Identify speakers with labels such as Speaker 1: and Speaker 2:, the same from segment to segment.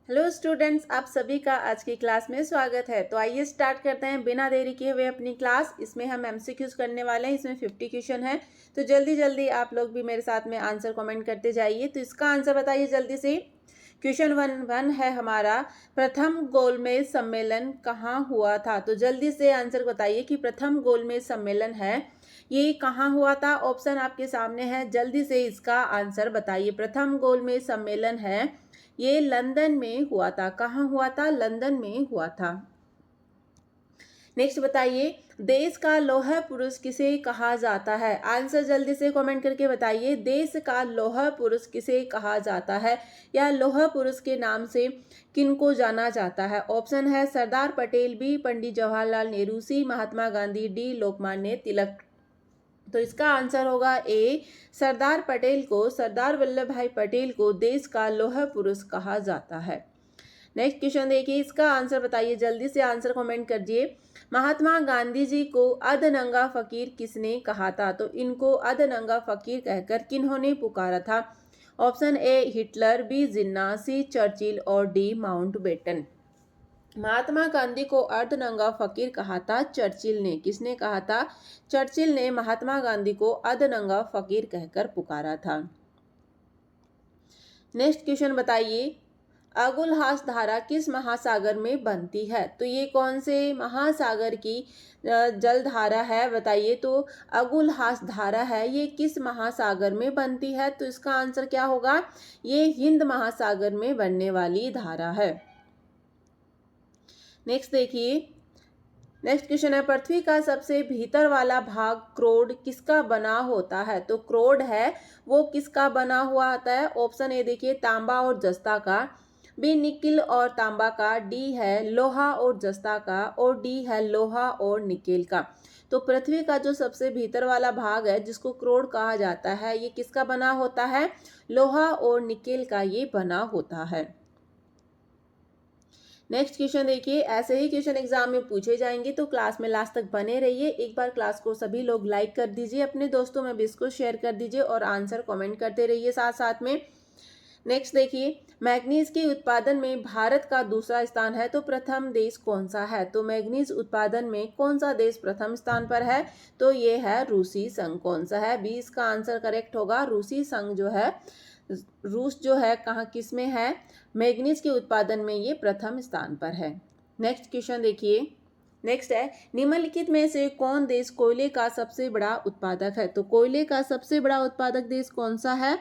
Speaker 1: Hello students, आप सभी का आज की क्लास में स्वागत है। तो आइए स्टार्ट करते हैं बिना देरी किए हुए अपनी क्लास। इसमें हम एमसीक्यूज करने वाले हैं। इसमें 50 क्वेश्चन है। तो जल्दी जल्दी आप लोग भी मेरे साथ में आंसर कमेंट करते जाइए। तो इसका आंसर बताइए जल्दी से। क्वेश्चन वन है हमारा, प्रथम गोलमेज सम्मेलन कहाँ हुआ था। तो जल्दी से आंसर बताइए कि प्रथम गोलमेज सम्मेलन है ये कहाँ हुआ था। ऑप्शन आपके सामने है, जल्दी से इसका आंसर बताइए। प्रथम गोलमेज सम्मेलन है ये लंदन में हुआ था। कहाँ हुआ था? लंदन में हुआ था। नेक्स्ट बताइए, देश का लौह पुरुष किसे कहा जाता है। आंसर जल्दी से कमेंट करके बताइए। देश का लौह पुरुष किसे कहा जाता है या लौह पुरुष के नाम से किनको जाना जाता है। ऑप्शन है सरदार पटेल, बी पंडित जवाहरलाल नेहरू, सी महात्मा गांधी, डी लोकमान्य तिलक। तो इसका आंसर होगा ए, सरदार पटेल को, सरदार वल्लभ भाई पटेल को देश का लौह पुरुष कहा जाता है। नेक्स्ट क्वेश्चन देखिए, इसका आंसर बताइए। जल्दी से आंसर कमेंट कीजिए। महात्मा गांधी जी को अधनंगा फकीर किसने कहा था। तो इनको अधनंगा फकीर कहकर किन्होंने पुकारा था। Option A Hitler, B Jinnah, C Churchill और डी माउंटबेटन। महात्मा गांधी को अर्धनंगा फकीर कहा था चर्चिल ने। किसने कहा था? चर्चिल ने महात्मा गांधी को अर्धनंगा फकीर कहकर पुकारा था। नेक्स्ट क्वेश्चन बताइए, अगुलहास धारा किस महासागर में बनती है। तो ये कौन से महासागर की जल धारा है बताइए। तो अगुलहास धारा है ये किस महासागर में बनती है। तो इसका आंसर क्या होगा? ये हिंद महासागर में बनने वाली धारा है। नेक्स्ट देखिए, नेक्स्ट क्वेश्चन है, पृथ्वी का सबसे भीतर वाला भाग क्रोड किसका बना होता है। तो क्रोड है वो किसका बना हुआ आता है। ऑप्शन ए देखिए, तांबा और जस्ता का, बी निकिल और तांबा का, डी है लोहा और जस्ता का और डी है लोहा और निकेल का। तो पृथ्वी का जो सबसे भीतर वाला भाग है जिसको क्रोड कहा जाता है ये किसका बना होता है? लोहा और निकेल का ये बना होता है। नेक्स्ट क्वेश्चन देखिए, ऐसे ही क्वेश्चन एग्जाम में पूछे जाएंगे तो क्लास में लास्ट तक बने रहिए। एक बार क्लास को सभी लोग लाइक कर दीजिए, अपने दोस्तों में भी इसको शेयर कर दीजिए और आंसर कमेंट करते रहिए साथ साथ में। नेक्स्ट देखिए, मैग्नीज के उत्पादन में भारत का दूसरा स्थान है तो प्रथम देश कौन सा है। तो मैग्नीज उत्पादन में कौन सा देश प्रथम स्थान पर है। तो ये है रूसी संघ। कौन सा है? बी इसका आंसर करेक्ट होगा। रूसी संघ जो है, रूस जो है कहाँ किस में है? मैग्नीज के उत्पादन में ये प्रथम स्थान पर है। नेक्स्ट क्वेश्चन देखिए, नेक्स्ट है, निम्नलिखित में से कौन देश कोयले का सबसे बड़ा उत्पादक है। तो कोयले का सबसे बड़ा उत्पादक देश कौन सा है?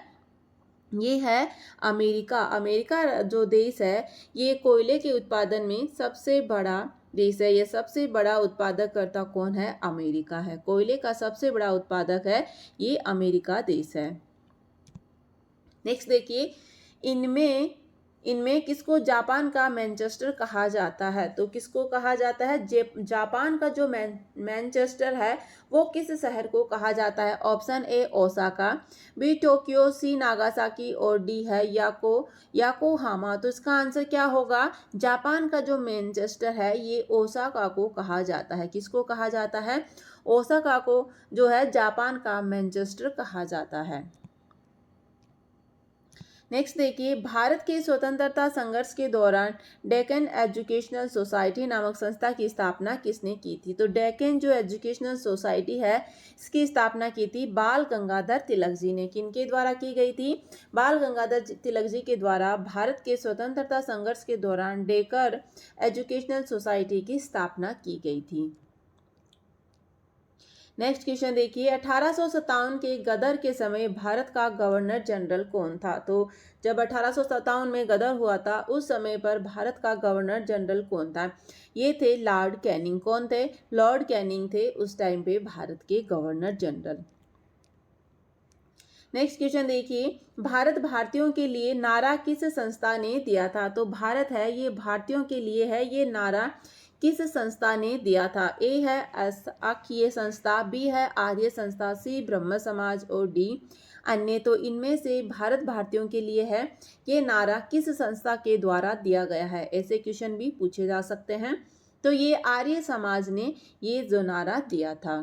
Speaker 1: ये है अमेरिका। अमेरिका जो देश है ये कोयले के उत्पादन में सबसे बड़ा देश है। ये सबसे बड़ा उत्पादक करता कौन है? अमेरिका है। कोयले का सबसे बड़ा उत्पादक है ये अमेरिका देश है। नेक्स्ट देखिए, इनमें इनमें किसको जापान का मैनचेस्टर कहा जाता है। तो किसको कहा जाता है? जापान का जो मैनचेस्टर है वो किस शहर को कहा जाता है। Option A Osaka, B Tokyo, C Nagasaki और डी है याकोहामा। तो इसका आंसर क्या होगा? जापान का जो मैनचेस्टर है ये ओसाका को कहा जाता है। किसको कहा जाता है? ओसाका को जो है जापान का मैनचेस्टर कहा जाता है। नेक्स्ट देखिए, भारत के स्वतंत्रता संघर्ष के दौरान डेक्कन एजुकेशनल सोसाइटी नामक संस्था की स्थापना किसने की थी। तो डेक्कन जो एजुकेशनल सोसाइटी है इसकी स्थापना की थी बाल गंगाधर तिलक जी ने। किनके द्वारा की गई थी? बाल गंगाधर तिलक जी के द्वारा भारत के स्वतंत्रता संघर्ष के दौरान डेक्कन एजुकेशनल सोसाइटी की स्थापना की गई थी। नेक्स्ट क्वेश्चन देखिए, 1857 के गदर के समय भारत का गवर्नर जनरल कौन था। तो जब 1857 में गदर हुआ था उस समय पर भारत का गवर्नर जनरल कौन था। ये थे लॉर्ड कैनिंग। कौन थे? लॉर्ड कैनिंग थे उस टाइम पे भारत के गवर्नर जनरल। नेक्स्ट क्वेश्चन देखिए, भारत भारतीयों के लिए नारा किस संस्था ने दिया था। तो भारत है ये भारतीयों के लिए है ये नारा किस संस्था ने दिया था। ए है अशासकीय संस्था, बी है आर्य संस्था, सी ब्रह्म समाज और डी अन्य। तो इनमें से भारत भारतीयों के लिए है ये नारा किस संस्था के द्वारा दिया गया है। ऐसे क्वेश्चन भी पूछे जा सकते हैं। तो ये आर्य समाज ने ये जो नारा दिया था।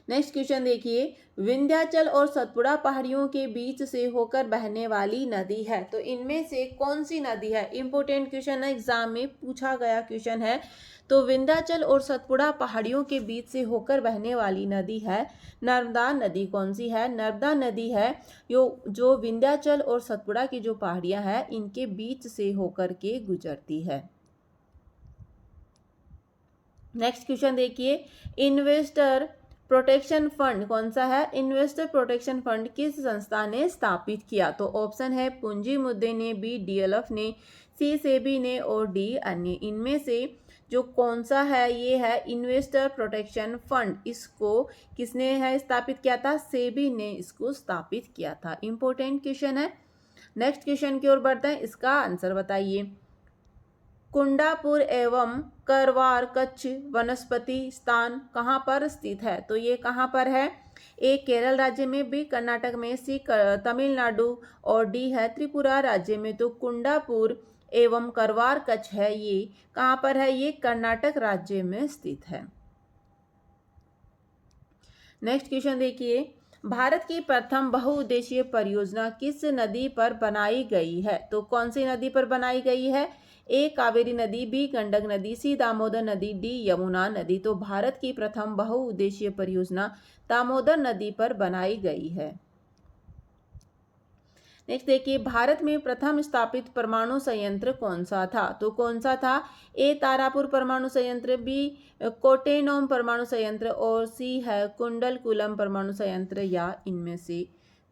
Speaker 1: नेक्स्ट क्वेश्चन देखिए, विंध्याचल और सतपुड़ा पहाड़ियों के बीच से होकर बहने वाली नदी है, तो इनमें से कौन सी नदी है? इंपॉर्टेंट क्वेश्चन है, एग्जाम में पूछा गया क्वेश्चन है। तो विंध्याचल और सतपुड़ा पहाड़ियों के बीच से होकर बहने वाली नदी है नर्मदा नदी। कौन सी है? नर्मदा नदी है। जो विंध्याचल और सतपुड़ा की जो पहाड़ियां हैं इनके बीच से होकर के गुजरती है। नेक्स्ट क्वेश्चन देखिए, इन्वेस्टर प्रोटेक्शन फंड कौन सा है? इन्वेस्टर प्रोटेक्शन फंड किस संस्था ने स्थापित किया? तो ऑप्शन है पूंजी मुद्दे ने, बी डीएलएफ ने, सी सेबी ने और डी अन्य। इनमें से जो कौन सा है? ये है इन्वेस्टर प्रोटेक्शन फंड। इसको किसने है स्थापित किया था? सेबी ने इसको स्थापित किया था। इंपॉर्टेंट क्वेश्चन है। नेक्स्ट क्वेश्चन की ओर बढ़ते हैं, इसका आंसर बताइए। कुंडापुर एवं करवार कच्छ वनस्पति स्थान कहाँ पर स्थित है? तो ये कहाँ पर है? ए केरल राज्य में, बी कर्नाटक में, सी तमिलनाडु और डी है त्रिपुरा राज्य में। तो कुंडापुर एवं करवार कच्छ है, ये कहाँ पर है? ये कर्नाटक राज्य में स्थित है। नेक्स्ट क्वेश्चन देखिए, भारत की प्रथम बहुउद्देशीय परियोजना किस नदी पर बनाई गई है? तो कौन सी नदी पर बनाई गई है? ए कावेरी नदी, बी गंडक नदी, सी दामोदर नदी, डी यमुना नदी। तो भारत की प्रथम बहुउद्देशीय परियोजना दामोदर नदी पर बनाई गई है। नेक्स्ट देखिए, भारत में प्रथम स्थापित परमाणु संयंत्र कौन सा था? तो कौन सा था? ए तारापुर परमाणु संयंत्र, बी कोटेनोम परमाणु संयंत्र और सी है कुंडलकुलम परमाणु संयंत्र, या इनमें से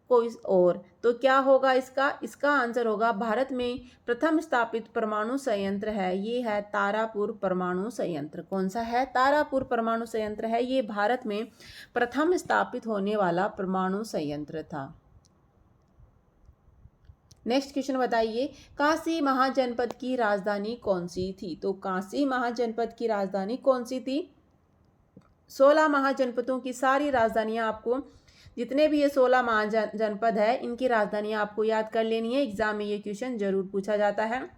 Speaker 1: कोई और। तो क्या होगा इसका आंसर होगा, भारत में प्रथम स्थापित परमाणु संयंत्र है ये है तारापुर परमाणु संयंत्र। कौन सा है? तारापुर परमाणु संयंत्र है, ये भारत में प्रथम स्थापित होने वाला परमाणु संयंत्र था। नेक्स्ट क्वेश्चन बताइए, काशी महाजनपद की राजधानी कौन सी थी? तो काशी महाजनपद की राजधानी कौन सी थी? 16 महाजनपदों की सारी राजधानियां आपको, जितने भी ये 16 महाजनपद है इनकी राजधानियां आपको याद कर लेनी है। एग्जाम में ये क्वेश्चन जरूर पूछा जाता है।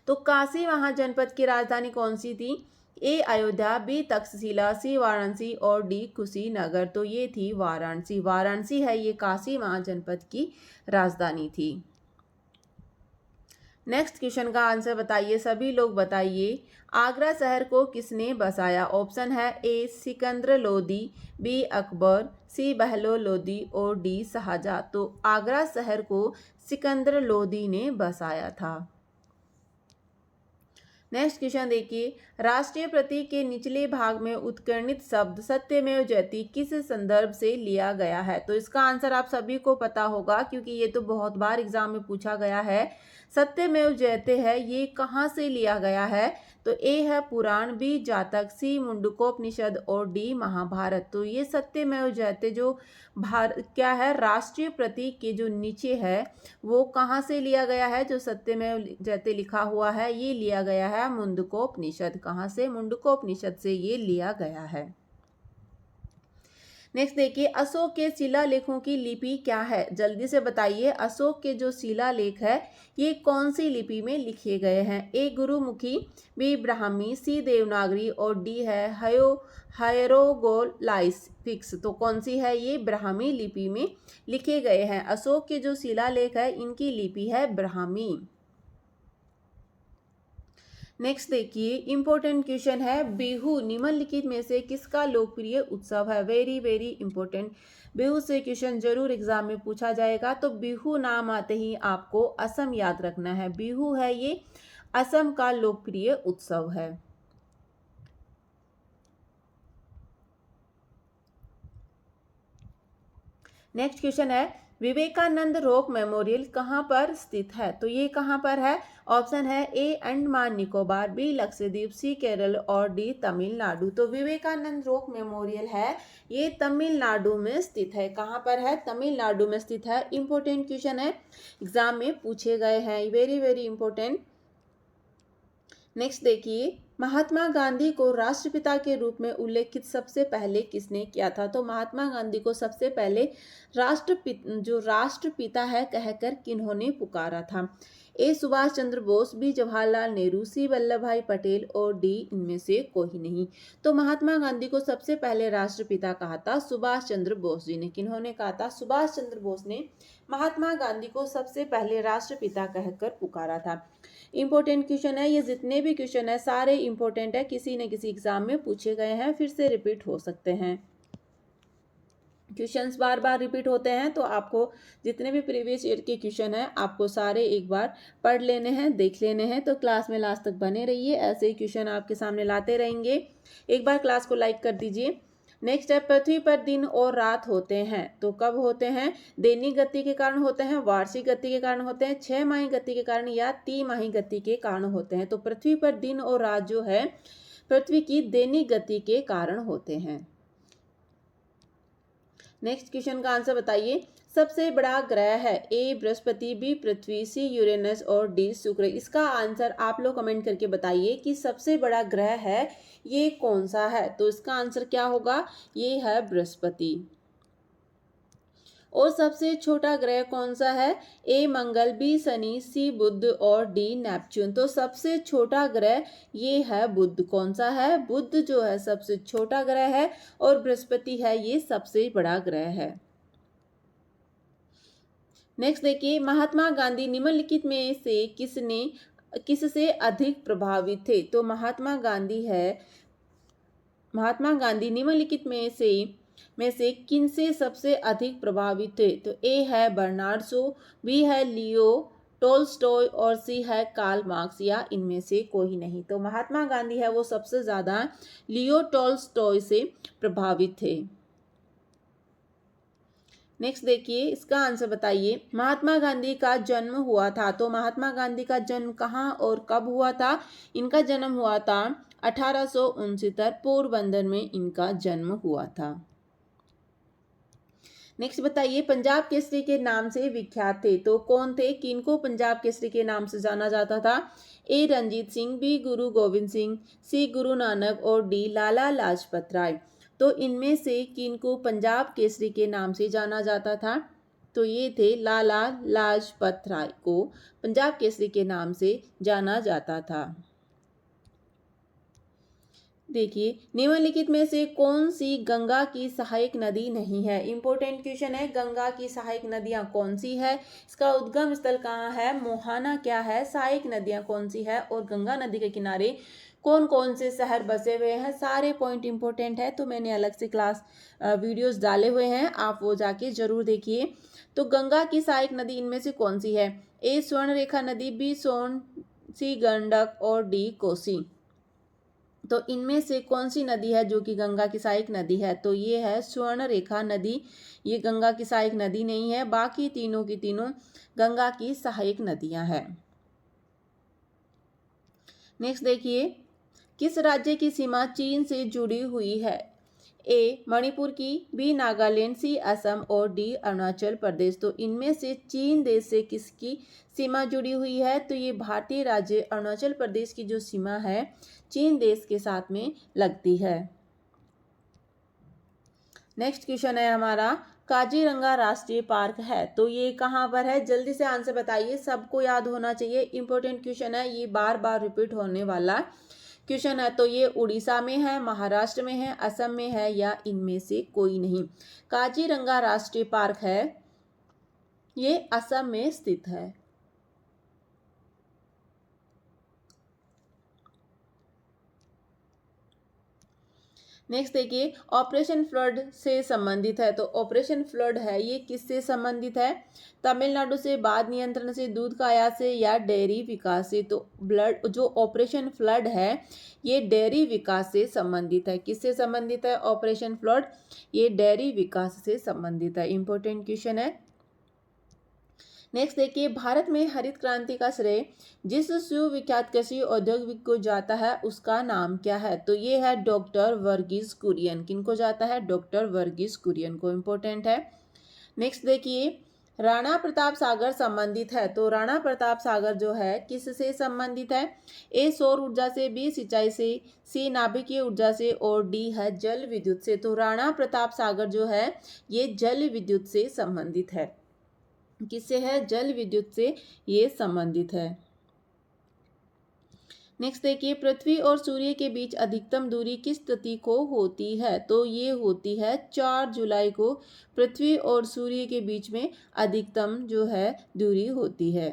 Speaker 1: तो काशी महाजनपद की राजधानी कौन सी थी? ए अयोध्या, बी तक्षशिला, सी वाराणसी और डी कुशीनगर। तो ये थी वाराणसी। वाराणसी है ये काशी महाजनपद की राजधानी थी। नेक्स्ट क्वेश्चन का आंसर बताइए, सभी लोग बताइए। आगरा शहर को किसने बसाया? ऑप्शन है ए सिकंदर लोदी, बी अकबर, सी बहलोल लोदी और डी शाहजहां। तो आगरा शहर को सिकंदर लोदी ने बसाया था। नेक्स्ट क्वेश्चन देखिए, राष्ट्रीय प्रतीक के निचले भाग में उत्कीर्णित शब्द सत्यमेव जयते किस संदर्भ से लिया गया है? तो इसका आंसर आप सभी को पता होगा क्योंकि ये तो बहुत बार एग्जाम में पूछा गया है। सत्यमेव जयते है ये कहाँ से लिया गया है? तो ए है पुराण, बी जातक, सी मुंडकोपनिषद और डी महाभारत। तो ये सत्यमेव जयते जो क्या है राष्ट्रीय प्रतीक के जो नीचे है वो कहाँ से लिया गया है? जो सत्यमेव जयते लिखा हुआ है ये लिया गया है मुंडकोपनिषद। कहाँ से? मुंडकोपनिषद से ये लिया गया है। नेक्स्ट देखिए, अशोक के शिलालेखों की लिपि क्या है? जल्दी से बताइए, अशोक के जो शिलालेख है ये कौन सी लिपि में लिखे गए हैं? ए गुरुमुखी, बी ब्राह्मी, सी देवनागरी और डी है हायरोग्लिफिक्स। तो कौन सी है? ये ब्राह्मी लिपि में लिखे गए हैं। अशोक के जो शिलालेख है इनकी लिपि है ब्राह्मी। नेक्स्ट देखिए, इंपॉर्टेंट क्वेश्चन है, बिहू निम्नलिखित में से किसका लोकप्रिय उत्सव है? Very very important. बिहू से क्वेश्चन जरूर एग्जाम में पूछा जाएगा। तो बिहू नाम आते ही आपको असम याद रखना है। बिहू है ये असम का लोकप्रिय उत्सव है। नेक्स्ट क्वेश्चन है, विवेकानंद रॉक मेमोरियल कहाँ पर स्थित है? तो ये कहाँ पर है? ऑप्शन है ए अंडमान निकोबार, बी लक्षद्वीप, सी केरल और डी तमिलनाडु। तो विवेकानंद रॉक मेमोरियल है ये तमिलनाडु में स्थित है। कहाँ पर है? तमिलनाडु में स्थित है। इंपॉर्टेंट क्वेश्चन है, एग्जाम में पूछे गए हैं, वेरी वेरी इंपॉर्टेंट। नेक्स्ट देखिए, महात्मा गांधी को राष्ट्रपिता के रूप में उल्लेखित सबसे पहले किसने किया था? तो महात्मा गांधी को सबसे पहले राष्ट्रपिता है कहकर किन्होंने पुकारा था? ए सुभाष चंद्र बोस, बी जवाहरलाल नेहरू, सी वल्लभ भाई पटेल और डी इनमें से कोई नहीं। तो महात्मा गांधी को सबसे पहले राष्ट्रपिता कहा था सुभाष चंद्र बोस जी ने। किन्होंने कहा था? सुभाष चंद्र बोस ने महात्मा गांधी को सबसे पहले राष्ट्रपिता कहकर पुकारा था। इंपॉर्टेंट क्वेश्चन है, ये जितने भी क्वेश्चन है सारे इंपॉर्टेंट है, किसी न किसी एग्जाम में पूछे गए हैं, फिर से रिपीट हो सकते हैं। क्वेश्चंस बार बार रिपीट होते हैं, तो आपको जितने भी प्रीवियस ईयर के क्वेश्चन हैं आपको सारे एक बार पढ़ लेने हैं, देख लेने हैं। तो क्लास में लास्ट तक बने रहिए, ऐसे ही क्वेश्चन आपके सामने लाते रहेंगे। एक बार क्लास को लाइक कर दीजिए। नेक्स्ट है, पृथ्वी पर दिन और रात होते हैं तो कब होते हैं? दैनिक गति के कारण होते हैं, वार्षिक गति के कारण होते हैं, 6 माही गति के कारण या 3 माही गति के कारण होते हैं। तो पृथ्वी पर दिन और रात जो है पृथ्वी की दैनिक गति के कारण होते हैं। नेक्स्ट क्वेश्चन का आंसर बताइए। सबसे बड़ा ग्रह है? ए बृहस्पति, बी पृथ्वी, सी यूरेनस और डी शुक्र। इसका आंसर आप लोग कमेंट करके बताइए कि सबसे बड़ा ग्रह है ये कौन सा है। तो इसका आंसर क्या होगा? ये है बृहस्पति। और सबसे छोटा ग्रह कौन सा है? ए मंगल, बी शनि, सी बुध और डी नेपच्यून। तो सबसे छोटा ग्रह ये है बुध। कौन सा है? बुध जो है सबसे छोटा ग्रह है और बृहस्पति है ये सबसे बड़ा ग्रह है। नेक्स्ट देखिए, महात्मा गांधी निम्नलिखित में से किससे अधिक प्रभावित थे? तो महात्मा गांधी निम्नलिखित में से किन से सबसे अधिक प्रभावित थे? तो ए है बर्नार्ड शो, बी है लियो टोल्स्टॉय और सी है कार्ल मार्क्स या इनमें से कोई नहीं। तो महात्मा गांधी है वो सबसे ज्यादा लियो टोल्स्टॉय से प्रभावित थे। नेक्स्ट देखिए, इसका आंसर बताइए। महात्मा गांधी का जन्म हुआ था, तो महात्मा गांधी का जन्म कहाँ और कब हुआ था? इनका जन्म हुआ था 1869, पोरबंदर में इनका जन्म हुआ था। नेक्स्ट बताइए, पंजाब केसरी के नाम से विख्यात थे तो कौन थे? किनको पंजाब केसरी के नाम से जाना जाता था? ए रणजीत सिंह, बी गुरु गोविंद सिंह, सी गुरु नानक और डी लाला लाजपत राय। तो इनमें से किनको पंजाब केसरी के नाम से जाना जाता था? तो ये थे लाला लाजपत राय को पंजाब केसरी के नाम से जाना जाता था। देखिए, निम्नलिखित में से कौन सी गंगा की सहायक नदी नहीं है? इंपॉर्टेंट क्वेश्चन है, गंगा की सहायक नदियां कौन सी है, इसका उद्गम स्थल कहाँ है, मोहाना क्या है, सहायक नदियां कौन सी है और गंगा नदी के किनारे कौन कौन से शहर बसे हुए हैं, सारे पॉइंट इंपॉर्टेंट है। तो मैंने अलग से क्लास वीडियोस डाले हुए हैं, आप वो जाके जरूर देखिए। तो गंगा की सहायक नदी इनमें से कौन सी है? ए स्वर्णरेखा नदी, बी सोन, सी गंडक और डी कोसी। तो इनमें से कौन सी नदी है जो कि गंगा की सहायक नदी है? तो ये है स्वर्णरेखा नदी। ये गंगा की सहायक नदी नहीं है, बाकी तीनों की तीनों गंगा की सहायक नदियां हैं। नेक्स्ट देखिए, किस राज्य की सीमा चीन से जुड़ी हुई है? ए मणिपुर की, बी नागालैंड, सी असम और डी अरुणाचल प्रदेश। तो इनमें से चीन देश से किसकी सीमा जुड़ी हुई है? तो ये भारतीय राज्य अरुणाचल प्रदेश की जो सीमा है चीन देश के साथ में लगती है। नेक्स्ट क्वेश्चन है हमारा, काजीरंगा राष्ट्रीय पार्क है तो ये कहाँ पर है? जल्दी से आंसर बताइए, सबको याद होना चाहिए, इंपॉर्टेंट क्वेश्चन है, ये बार बार रिपीट होने वाला क्वेश्चन है। तो ये उड़ीसा में है, महाराष्ट्र में है, असम में है या इनमें से कोई नहीं। काजीरंगा राष्ट्रीय पार्क है ये असम में स्थित है। नेक्स्ट देखिए, ऑपरेशन फ्लड से संबंधित है तो ऑपरेशन फ्लड है ये किससे संबंधित है? तमिलनाडु से, बाद नियंत्रण से, दूध का आयात से या डेयरी विकास से। तो जो ऑपरेशन फ्लड है ये डेयरी विकास से संबंधित है। किससे संबंधित है ऑपरेशन फ्लड? ये डेयरी विकास से संबंधित है। इंपॉर्टेंट क्वेश्चन है। नेक्स्ट देखिए, भारत में हरित क्रांति का श्रेय जिस सुविख्यात कृषि औद्योगिक को जाता है उसका नाम क्या है? तो ये है डॉक्टर वर्गीस कुरियन। किनको जाता है? डॉक्टर वर्गीस कुरियन को। इंपॉर्टेंट है। नेक्स्ट देखिए, राणा प्रताप सागर संबंधित है तो राणा प्रताप सागर जो है किससे संबंधित है? ए सौर ऊर्जा से, बी सिंचाई से, सी नाभिकीय ऊर्जा से और डी है जल विद्युत से। तो राणा प्रताप सागर जो है ये जल विद्युत से संबंधित है। किससे है? जल विद्युत से ये संबंधित है। नेक्स्ट देखिए, पृथ्वी और सूर्य के बीच अधिकतम दूरी किस तिथि को होती है? तो ये होती है 4 जुलाई को पृथ्वी और सूर्य के बीच में अधिकतम जो है दूरी होती है।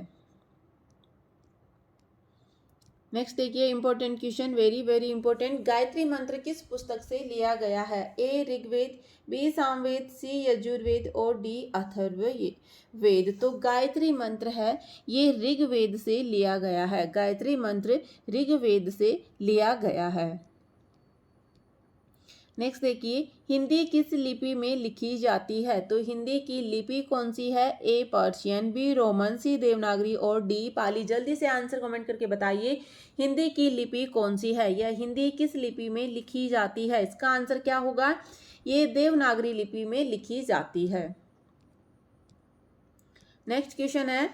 Speaker 1: नेक्स्ट देखिए, important question, very very important. Gayatri मंत्र किस पुस्तक से लिया गया है? ए ऋग्वेद, बी सामवेद, सी यजुर्वेद और डी अथर्ववेद। तो गायत्री मंत्र है ये ऋग्वेद से लिया गया है। गायत्री मंत्र ऋग्वेद से लिया गया है। नेक्स्ट देखिए, हिंदी किस लिपि में लिखी जाती है? तो हिंदी की लिपि कौन सी है? ए पर्शियन, बी रोमन, सी देवनागरी और डी पाली। जल्दी से आंसर कमेंट करके बताइए, हिंदी की लिपि कौन सी है या हिंदी किस लिपि में लिखी जाती है? इसका आंसर क्या होगा? ये देवनागरी लिपि में लिखी जाती है। नेक्स्ट क्वेश्चन है,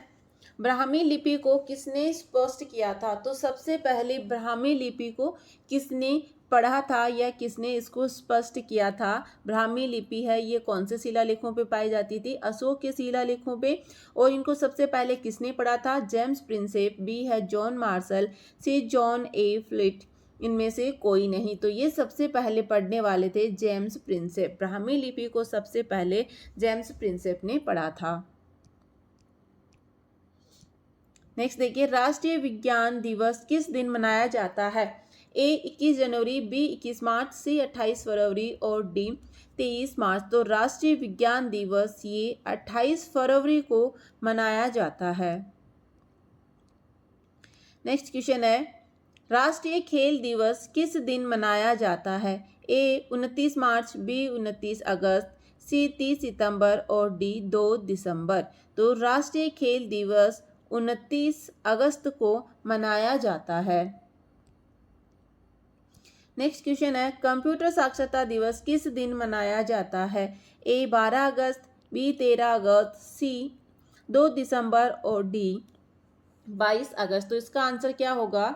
Speaker 1: ब्राह्मी लिपि को किसने स्पष्ट किया था? तो सबसे पहले ब्राह्मी लिपि को किसने पढ़ा था या किसने इसको स्पष्ट किया था? ब्राह्मी लिपि है ये कौन से शिलालेखों पे पाई जाती थी? अशोक के शिलालेखों पे। और इनको सबसे पहले किसने पढ़ा था? जेम्स प्रिंसेप, बी है जॉन मार्शल, सी जॉन ए फ्लिट। इनमें से कोई नहीं। तो ये सबसे पहले पढ़ने वाले थे जेम्स प्रिंसेप। ब्राह्मी लिपि को सबसे पहले जेम्स प्रिंसेप ने पढ़ा था। नेक्स्ट देखिए, राष्ट्रीय विज्ञान दिवस किस दिन मनाया जाता है? ए 21 जनवरी, बी 21 मार्च, सी 28 फरवरी और डी 23 मार्च। तो राष्ट्रीय विज्ञान दिवस ये 28 फरवरी को मनाया जाता है। नेक्स्ट क्वेश्चन है, राष्ट्रीय खेल दिवस किस दिन मनाया जाता है? ए 29 मार्च, बी 29 अगस्त, सी 30 सितंबर और डी 2 दिसंबर। तो राष्ट्रीय खेल दिवस 29 अगस्त को मनाया जाता है। नेक्स्ट क्वेश्चन है, कंप्यूटर साक्षरता दिवस किस दिन मनाया जाता है? ए 12 अगस्त, बी 13 अगस्त, सी 2 दिसंबर और डी 22 अगस्त। तो इसका आंसर क्या होगा?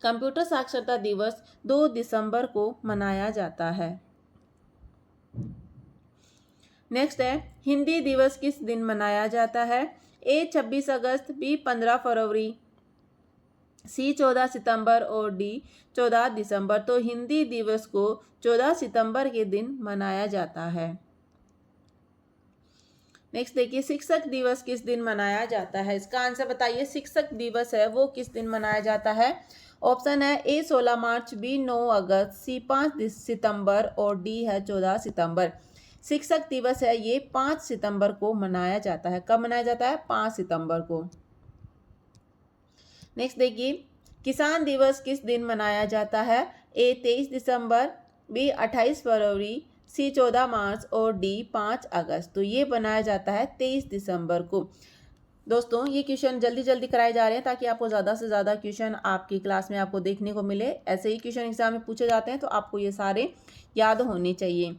Speaker 1: कंप्यूटर साक्षरता दिवस 2 दिसंबर को मनाया जाता है। नेक्स्ट है, हिंदी दिवस किस दिन मनाया जाता है? ए 26 अगस्त, बी 15 फरवरी, सी 14 सितंबर और डी 14 दिसंबर। तो हिंदी दिवस को 14 सितंबर के दिन मनाया जाता है। नेक्स्ट देखिए, शिक्षक दिवस किस दिन मनाया जाता है? इसका आंसर बताइए, शिक्षक दिवस है वो किस दिन मनाया जाता है? ऑप्शन है ए 16 मार्च, बी 9 अगस्त, सी 5 सितंबर और डी है 14 सितंबर। शिक्षक दिवस है ये 5 सितंबर को मनाया जाता है। कब मनाया जाता है? 5 सितंबर को। नेक्स्ट देखिए, किसान दिवस किस दिन मनाया जाता है? ए 23 दिसंबर, बी 28 फरवरी, सी 14 मार्च और डी 5 अगस्त। तो ये बनाया जाता है 23 दिसंबर को। दोस्तों ये क्वेश्चन जल्दी जल्दी कराए जा रहे हैं ताकि आपको ज़्यादा से ज़्यादा क्वेश्चन आपकी क्लास में आपको देखने को मिले। ऐसे ही क्वेश्चन एग्जाम में पूछे जाते हैं तो आपको ये सारे याद होने चाहिए।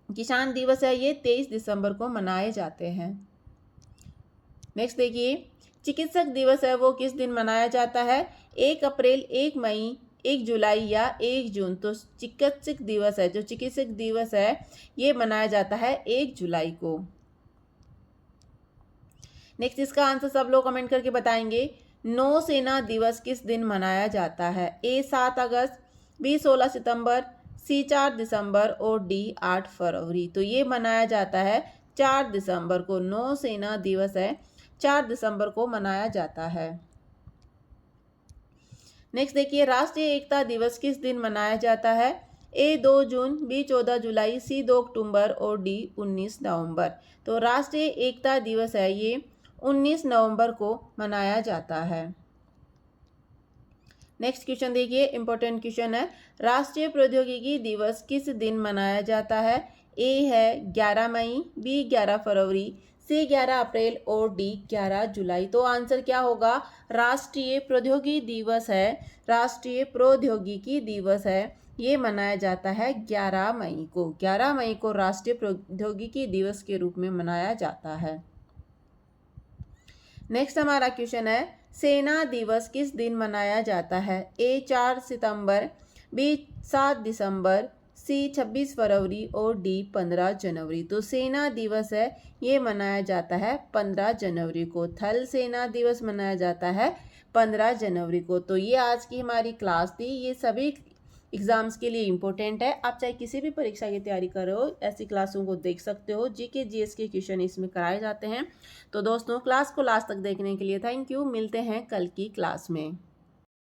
Speaker 1: किसान दिवस है ये 23 दिसंबर को मनाए जाते हैं। नेक्स्ट देखिए, चिकित्सक दिवस है वो किस दिन मनाया जाता है? 1 अप्रैल, 1 मई, 1 जुलाई या 1 जून। तो चिकित्सक दिवस है, जो चिकित्सक दिवस है ये मनाया जाता है 1 जुलाई को। नेक्स्ट इसका आंसर सब लोग कमेंट करके बताएंगे। नौसेना दिवस किस दिन मनाया जाता है? ए 7 अगस्त, बी 16 सितंबर, सी 4 दिसंबर और डी 8 फरवरी। तो ये मनाया जाता है 4 दिसंबर को। नौसेना दिवस है 4 दिसंबर को मनाया जाता है। नेक्स्ट देखिए, राष्ट्रीय एकता दिवस किस दिन मनाया जाता है? ए 2 जून, बी 14 जुलाई, सी 2 अक्टूबर और डी 19 नवंबर। तो राष्ट्रीय एकता दिवस है ये 19 नवंबर को मनाया जाता है। नेक्स्ट क्वेश्चन देखिए, इंपॉर्टेंट क्वेश्चन है, राष्ट्रीय प्रौद्योगिकी दिवस किस दिन मनाया जाता है? ए है 11 मई, बी 11 फरवरी, सी 11 अप्रैल और डी 11 जुलाई। तो आंसर क्या होगा? राष्ट्रीय प्रौद्योगिकी दिवस है, राष्ट्रीय प्रौद्योगिकी दिवस है ये मनाया जाता है 11 मई को। 11 मई को राष्ट्रीय प्रौद्योगिकी दिवस के रूप में मनाया जाता है। नेक्स्ट हमारा क्वेश्चन है, सेना दिवस किस दिन मनाया जाता है? ए 4 सितंबर, बी 7 दिसंबर, सी 26 फरवरी और डी 15 जनवरी। तो सेना दिवस है ये मनाया जाता है 15 जनवरी को। थल सेना दिवस मनाया जाता है 15 जनवरी को। तो ये आज की हमारी क्लास थी। ये सभी एग्जाम्स के लिए इम्पोर्टेंट है। आप चाहे किसी भी परीक्षा की तैयारी कर रहे हो, ऐसी क्लासों को देख सकते हो। जीके जीएस के क्वेश्चन इसमें कराए जाते हैं। तो दोस्तों, क्लास को लास्ट तक देखने के लिए थैंक यू। मिलते हैं कल की क्लास में।